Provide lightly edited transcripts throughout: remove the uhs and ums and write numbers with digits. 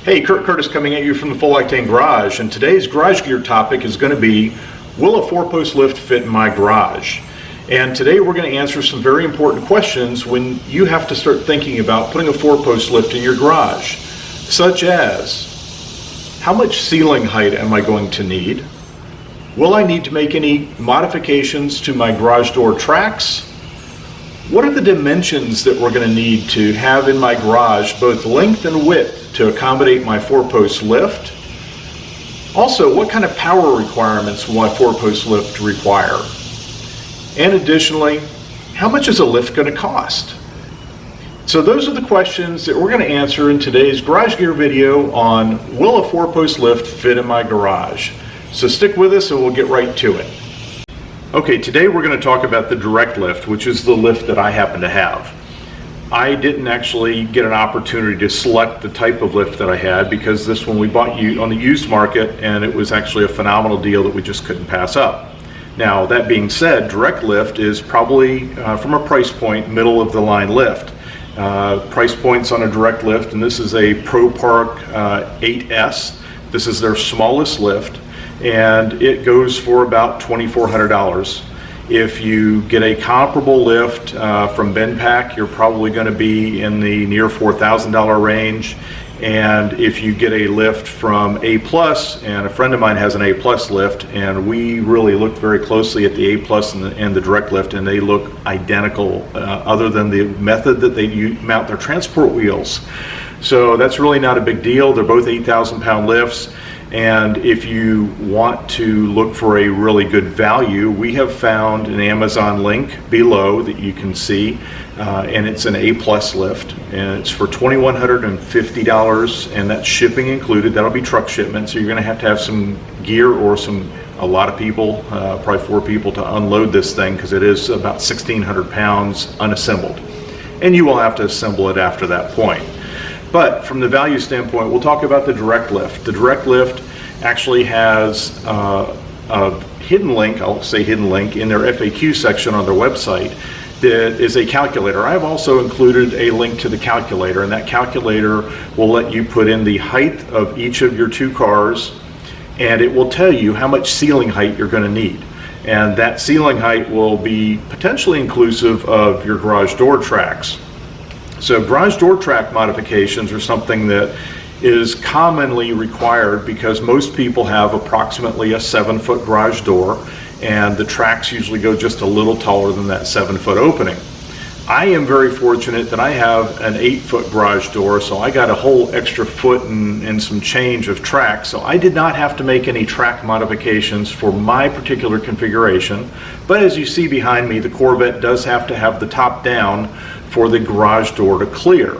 Hey, Kurt Curtis coming at you from the Full Octane Garage, and today's garage gear topic is going to be, will a 4-post lift fit in my garage? And today we're going to answer some very important questions when you have to start thinking about putting a 4-post lift in your garage, such as, how much ceiling height am I going to need? Will I need to make any modifications to my garage door tracks? What are the dimensions that we're going to need to have in my garage, both length and width, to accommodate my 4-post lift? Also, what kind of power requirements will my 4-post lift require? And additionally, how much is a lift going to cost? So those are the questions that we're going to answer in today's garage gear video on, will a 4-post lift fit in my garage? So stick with us and we'll get right to it. Okay, today we're going to talk about the direct lift, which is the lift that I happen to have. I didn't actually get an opportunity to select the type of lift that I had because this one we bought on the used market, and it was actually a phenomenal deal that we just couldn't pass up. Now, that being said, direct lift is probably, from a price point, middle of the line lift. Price points on a direct lift, and this is a ProPark 8S. This is their smallest lift, and it goes for about $2,400. If you get a comparable lift from Benpack, you're probably going to be in the near $4,000 range. And if you get a lift from A+, and a friend of mine has an A+ lift, and we really looked very closely at the A+ and the direct lift, and they look identical, other than the method that they mount their transport wheels. So that's really not a big deal. They're both 8,000-pound lifts. And if you want to look for a really good value, we have found an Amazon link below that you can see, and it's an A+ lift, and it's for $2,150, and that's shipping included. That'll be truck shipment, so you're going to have some gear or a lot of people, probably 4 people, to unload this thing because it is about 1,600 pounds unassembled, and you will have to assemble it after that point. But from the value standpoint, we'll talk about the direct lift. The direct lift actually has a hidden link, I'll say hidden link, in their FAQ section on their website that is a calculator. I've also included a link to the calculator, and that calculator will let you put in the height of each of your 2 cars, and it will tell you how much ceiling height you're going to need. And that ceiling height will be potentially inclusive of your garage door tracks. So garage door track modifications are something that is commonly required because most people have approximately a 7-foot garage door, and the tracks usually go just a little taller than that 7-foot opening. I am very fortunate that I have an 8-foot garage door, so I got a whole extra foot and some change of track, so I did not have to make any track modifications for my particular configuration. But as you see behind me, the Corvette does have to have the top down for the garage door to clear.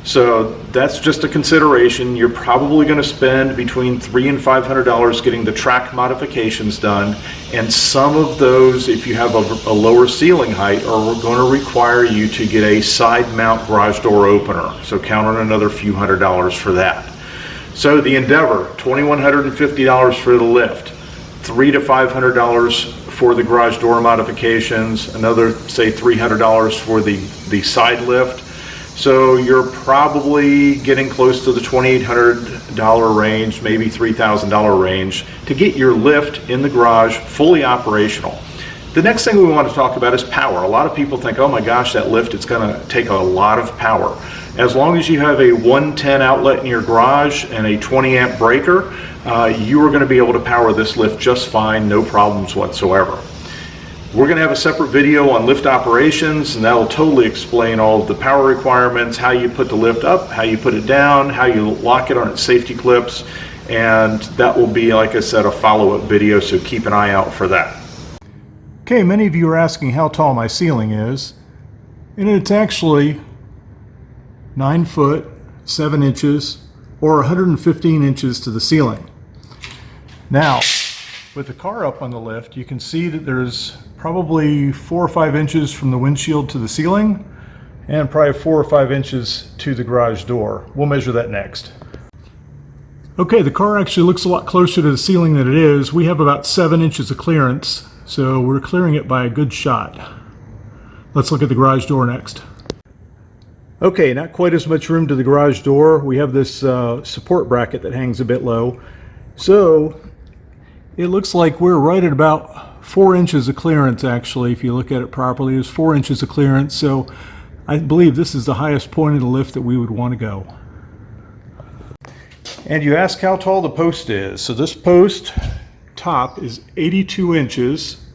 So that's just a consideration. You're probably going to spend between $300 and $500 getting the track modifications done, and some of those, if you have a lower ceiling height, are going to require you to get a side mount garage door opener. So count on another few $100s for that. So the Endeavor, $2,150 for the lift, $300 to $500 for the garage door modifications, another say $300 for the side lift. So you're probably getting close to the $2,800 range, maybe $3,000 range to get your lift in the garage fully operational. The next thing we want to talk about is power. A lot of people think, oh my gosh, that lift, it's going to take a lot of power. As long as you have a 110 outlet in your garage and a 20 amp breaker, you are going to be able to power this lift just fine, no problems whatsoever. We're going to have a separate video on lift operations, and that will totally explain all of the power requirements, how you put the lift up, how you put it down, how you lock it on its safety clips, and that will be, like I said, a follow-up video, so keep an eye out for that. Okay, many of you are asking how tall my ceiling is, and it's actually 9 foot 7 inches or 115 inches to the ceiling. Now, with the car up on the lift, you can see that there's probably 4 or 5 inches from the windshield to the ceiling, and probably 4 or 5 inches to the garage door. We'll measure that next. Okay, the car actually looks a lot closer to the ceiling than it is. We have about 7 inches of clearance, so we're clearing it by a good shot. Let's look at the garage door next. Okay, not quite as much room to the garage door. We have this support bracket that hangs a bit low. So it looks like we're right at about 4 inches of clearance, actually. If you look at it properly, there's 4 inches of clearance. So I believe this is the highest point of the lift that we would want to go. And you ask how tall the post is. So this post top is 82 inches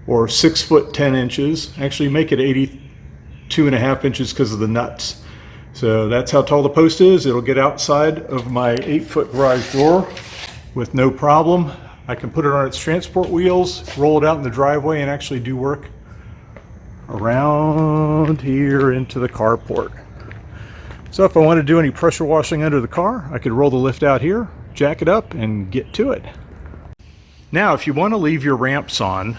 or 6 foot 10 inches. Actually make it 82.5 inches because of the nuts. So that's how tall the post is. It'll get outside of my 8-foot garage door with no problem. I can put it on its transport wheels, roll it out in the driveway, and actually do work around here into the carport. So if I want to do any pressure washing under the car, I could roll the lift out here, jack it up, and get to it. Now, if you want to leave your ramps on,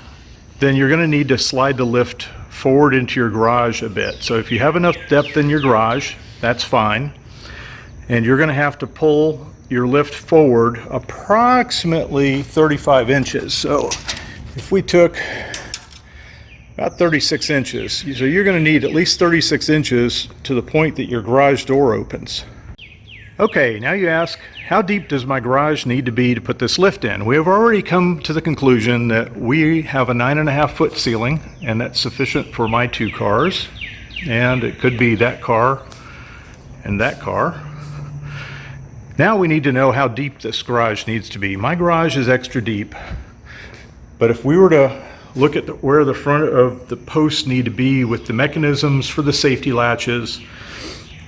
then you're going to need to slide the lift forward into your garage a bit. So if you have enough depth in your garage, that's fine. And you're going to have to pull your lift forward approximately 35 inches. So if we took about 36 inches, so you're going to need at least 36 inches to the point that your garage door opens. Okay, now you ask, how deep does my garage need to be to put this lift in? We have already come to the conclusion that we have a 9.5 foot ceiling, and that's sufficient for my 2 cars. And it could be that car and that car. Now we need to know how deep this garage needs to be. My garage is extra deep, but if we were to look at where the front of the posts need to be with the mechanisms for the safety latches,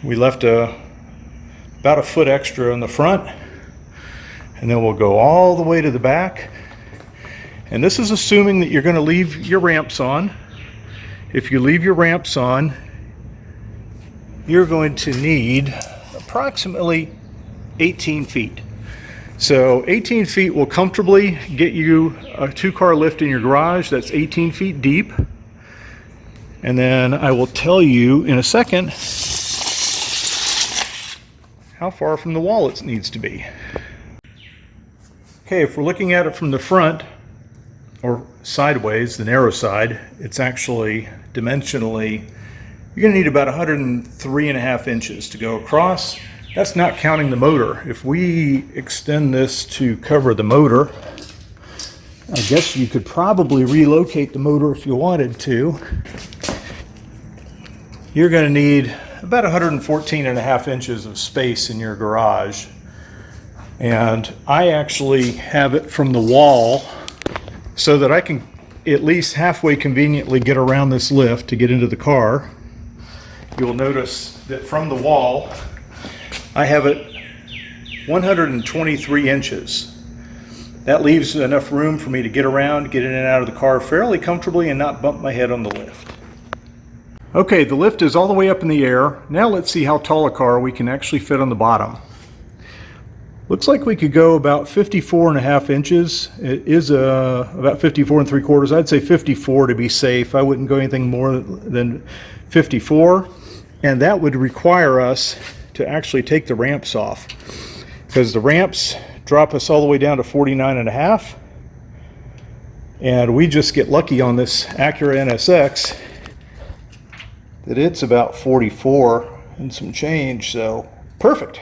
we left about a foot extra in the front, and then we'll go all the way to the back. And this is assuming that you're going to leave your ramps on. If you leave your ramps on, you're going to need approximately 18 feet. So 18 feet will comfortably get you a 2-car lift in your garage that's 18 feet deep. And then I will tell you in a second how far from the wall it needs to be. Okay, if we're looking at it from the front or sideways, the narrow side, it's actually dimensionally, you're going to need about 103.5 inches to go across. That's not counting the motor. If we extend this to cover the motor, I guess you could probably relocate the motor if you wanted to. You're going to need about 114.5 inches of space in your garage. And I actually have it from the wall so that I can at least halfway conveniently get around this lift to get into the car. You'll notice that from the wall, I have it 123 inches. That leaves enough room for me to get around, get in and out of the car fairly comfortably and not bump my head on the lift. Okay, the lift is all the way up in the air. Now let's see how tall a car we can actually fit on the bottom. Looks like we could go about 54.5 inches. It is about 54 3/4. I'd say 54 to be safe. I wouldn't go anything more than 54. And that would require us to actually take the ramps off, because the ramps drop us all the way down to 49.5, and we just get lucky on this Acura NSX that it's about 44 and some change, so perfect.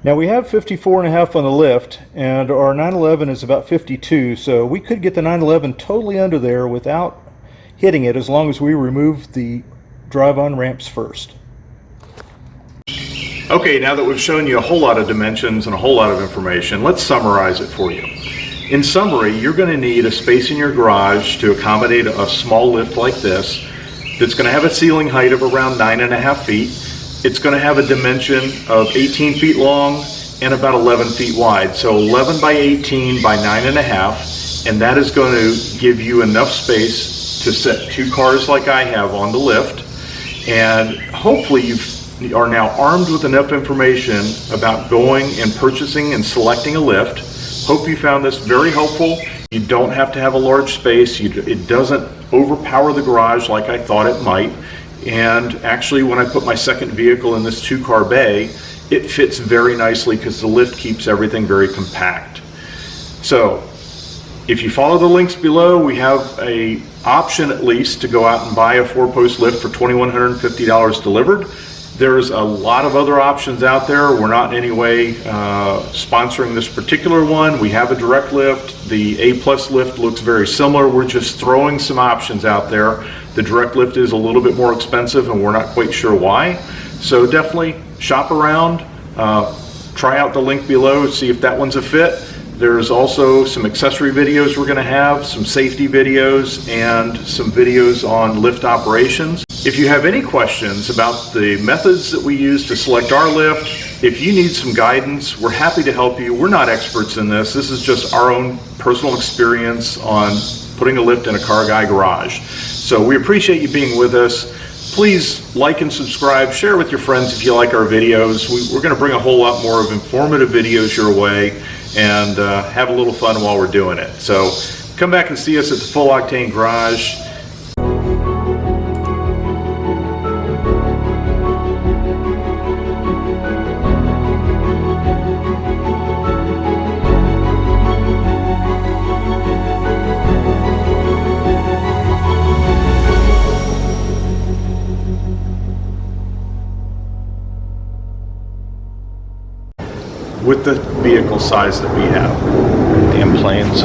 Now we have 54.5 on the lift, and our 911 is about 52, so we could get the 911 totally under there without hitting it, as long as we remove the drive-on ramps first. Okay, now that we've shown you a whole lot of dimensions and a whole lot of information, let's summarize it for you. In summary, you're going to need a space in your garage to accommodate a small lift like this that's going to have a ceiling height of around 9.5 feet. It's going to have a dimension of 18 feet long and about 11 feet wide. So 11 by 18 by 9.5, and that is going to give you enough space to set 2 cars like I have on the lift. And hopefully you are now armed with enough information about going and purchasing and selecting a lift. Hope you found this very helpful. You don't have to have a large space. It doesn't overpower the garage like I thought it might. And actually, when I put my second vehicle in this 2-car bay, it fits very nicely because the lift keeps everything very compact. So if you follow the links below, we have a option at least to go out and buy a 4-post lift for $2,150 delivered. There's a lot of other options out there. We're not in any way sponsoring this particular one. We have a direct lift. The A+ lift looks very similar. We're just throwing some options out there. The direct lift is a little bit more expensive and we're not quite sure why. So definitely shop around, try out the link below, see if that one's a fit. There's also some accessory videos we're going to have, some safety videos, and some videos on lift operations. If you have any questions about the methods that we use to select our lift, if you need some guidance, we're happy to help you. We're not experts in this. This is just our own personal experience on putting a lift in a Car Guy garage. So we appreciate you being with us. Please like and subscribe, share with your friends if you like our videos. We're going to bring a whole lot more of informative videos your way and have a little fun while we're doing it. So come back and see us at the Full Octane Garage. With the vehicle size that we have, damn planes.